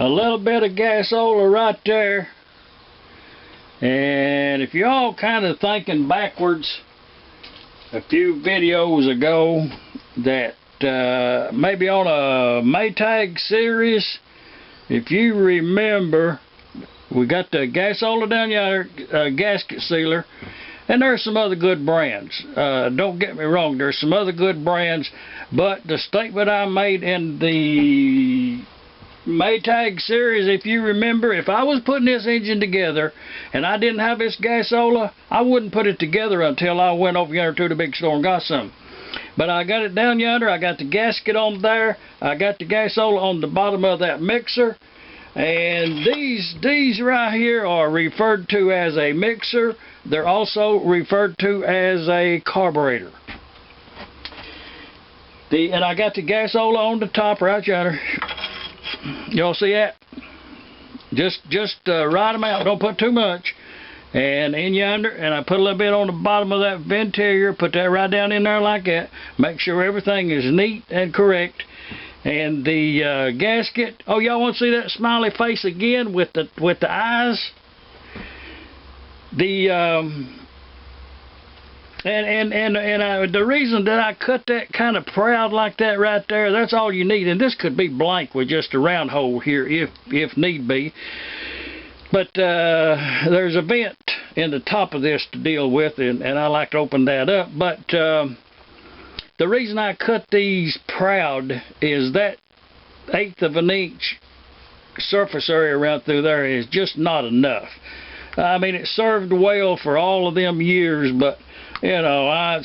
A little bit of gasola right there. And if you're all kind of thinking backwards, a few videos ago that maybe on a Maytag series, if you remember, we got the gasola down yonder, gasket sealer, and there's some other good brands. Don't get me wrong, there's some other good brands, but the statement I made in the Maytag series, if you remember, if I was putting this engine together and I didn't have this gasola, I wouldn't put it together until I went over yonder to the big store and got some. But I got it down yonder, I got the gasket on there, I got the gasola on the bottom of that mixer, and these right here are referred to as a mixer. They're also referred to as a carburetor. And I got the gasola on the top right yonder. Y'all see that? Just right amount, don't put too much. And in yonder, and I put a little bit on the bottom of that venturier, put that right down in there like that. Make sure everything is neat and correct. And the gasket, oh, y'all want to see that smiley face again with the eyes? The the reason that I cut that kind of proud like that right there, that's all you need. And this could be blank with just a round hole here if need be. But there's a vent in the top of this to deal with, and I like to open that up. But the reason I cut these proud is that 1/8 of an inch surface area around through there is just not enough. I mean, it served well for all of them years, but you know,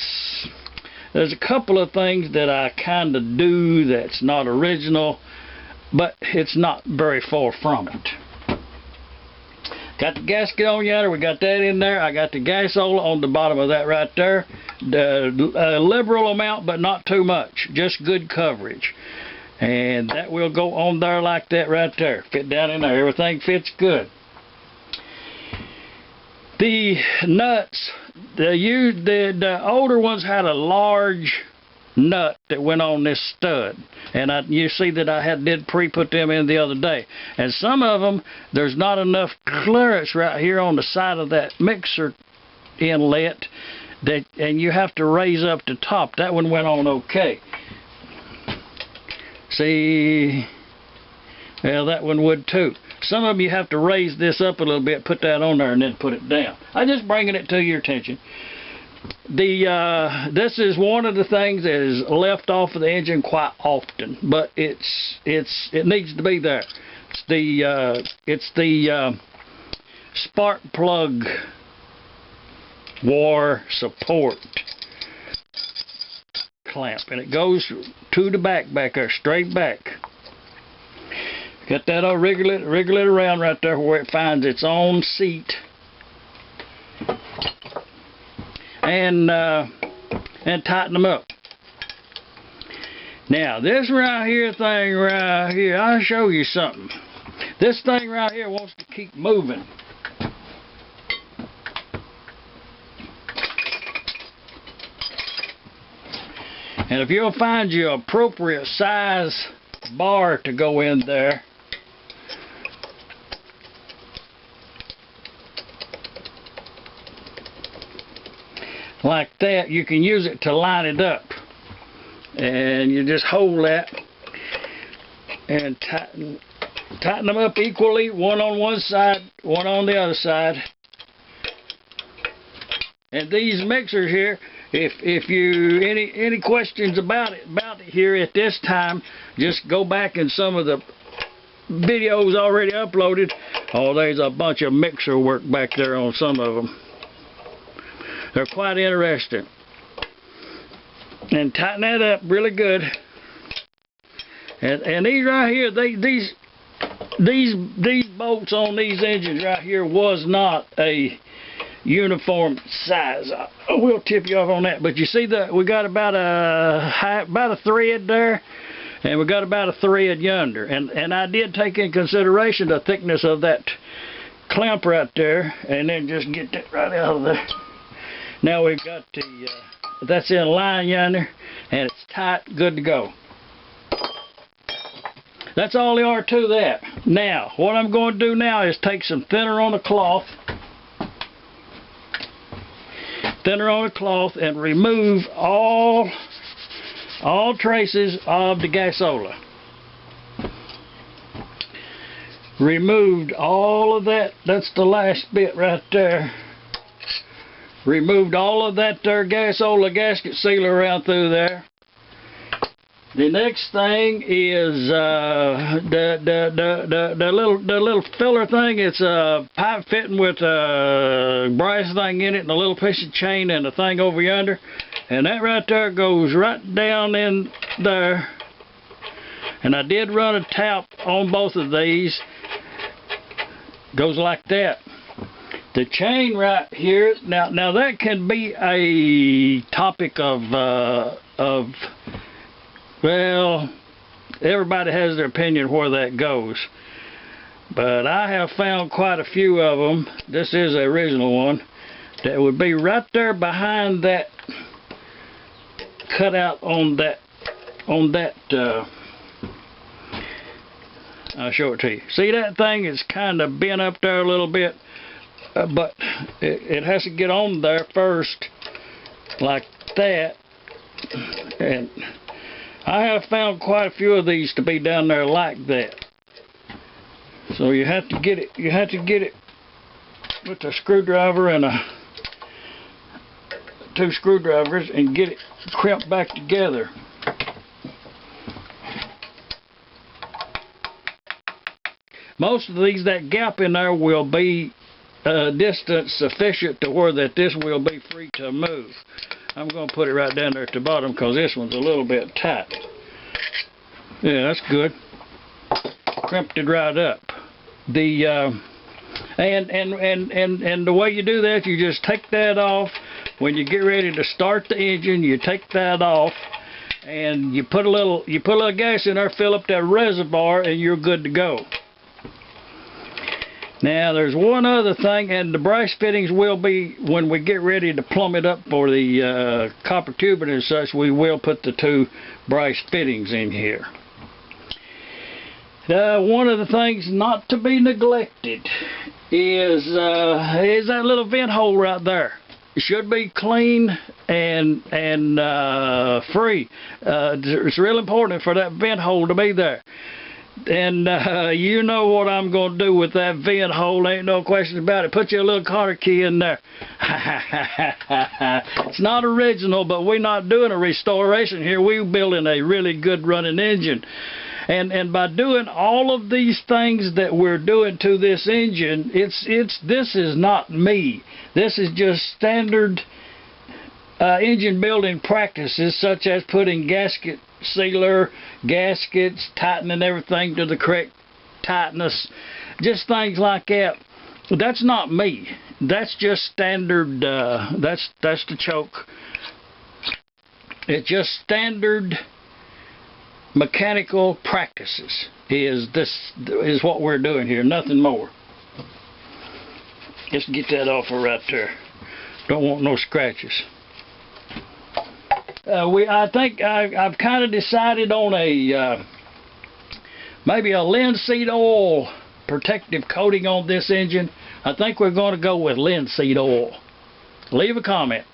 there's a couple of things that I kind of do that's not original, but it's not very far from it. Got the gasket on yonder, we got that in there. I got the gasola on the bottom of that right there. A liberal amount, but not too much. Just good coverage. And that will go on there like that right there. Fit down in there. Everything fits good. The nuts, the older ones had a large nut that went on this stud, and you see that I did pre-put them in the other day. And some of them, there's not enough clearance right here on the side of that mixer inlet, and you have to raise up the top. That one went on okay. See, well, that one would too. Some of them you have to raise this up a little bit, put that on there, and then put it down. I'm just bringing it to your attention. This is one of the things that is left off of the engine quite often, but it needs to be there. It's the spark plug war support clamp, and it goes to the back there, straight back. Get that all wriggle it around right there where it finds its own seat. And tighten them up. Now this right here thing right here, I'll show you something. This thing right here wants to keep moving. And if you'll find your appropriate size bar to go in there, like that, you can use it to line it up, and you just hold that and tighten them up equally, one on one side, one on the other side. And these mixers here, if you any questions about it here at this time, just go back in some of the videos already uploaded. Oh, there's a bunch of mixer work back there on some of them. They're quite interesting. And tighten that up really good. And these right here, these bolts on these engines right here was not a uniform size. I will tip you off on that. But you see that we got about a thread there, and we got about a thread yonder. And I did take in consideration the thickness of that clamp right there, and then just get that right out of there. Now we've got that's in line yonder, and it's tight, good to go. That's all there are to that. Now, what I'm going to do now is take some thinner on the cloth. Thinner on the cloth, and remove all traces of the gasola. Removed all of that. That's the last bit right there. Removed all of that there gasola gasket sealer around through there. The next thing is the little filler thing. It's a pipe fitting with a brass thing in it and a little piece of chain and a thing over yonder. And that right there goes right down in there. And I did run a tap on both of these. Goes like that. The chain right here, now that can be a topic of well, everybody has their opinion where that goes. But I have found quite a few of them. This is the original one. That would be right there behind that cutout on that I'll show it to you. See, that thing is kind of bent up there a little bit, but it has to get on there first, like that. And I have found quite a few of these to be down there like that. So you have to get it. You have to get it with a screwdriver and two screwdrivers and get it crimped back together. Most of these, that gap in there will be distance sufficient to where that this will be free to move. I'm going to put it right down there at the bottom because this one's a little bit tight. Yeah, that's good. Crimped it right up. The and the way you do that, you just take that off. When you get ready to start the engine, you take that off, and you put a little gas in there, fill up that reservoir, and you're good to go. Now there's one other thing, and the brass fittings will be, when we get ready to plumb it up for the copper tubing and such, we will put the two brass fittings in here. One of the things not to be neglected is that little vent hole right there. It should be clean and free. It's real important for that vent hole to be there. And you know what I'm going to do with that vent hole, ain't no question about it. Put your little Carter key in there. It's not original, but we're not doing a restoration here. We're building a really good running engine. And by doing all of these things that we're doing to this engine, this is not me. This is just standard engine building practices, such as putting gasket sealer, gaskets, tightening everything to the correct tightness, just things like that. That's not me. That's just standard. That's the choke. It's just standard mechanical practices. Is what we're doing here. Nothing more. Just get that off of right there. Don't want no scratches. I think I've kind of decided on maybe a linseed oil protective coating on this engine. I think we're going to go with linseed oil. Leave a comment.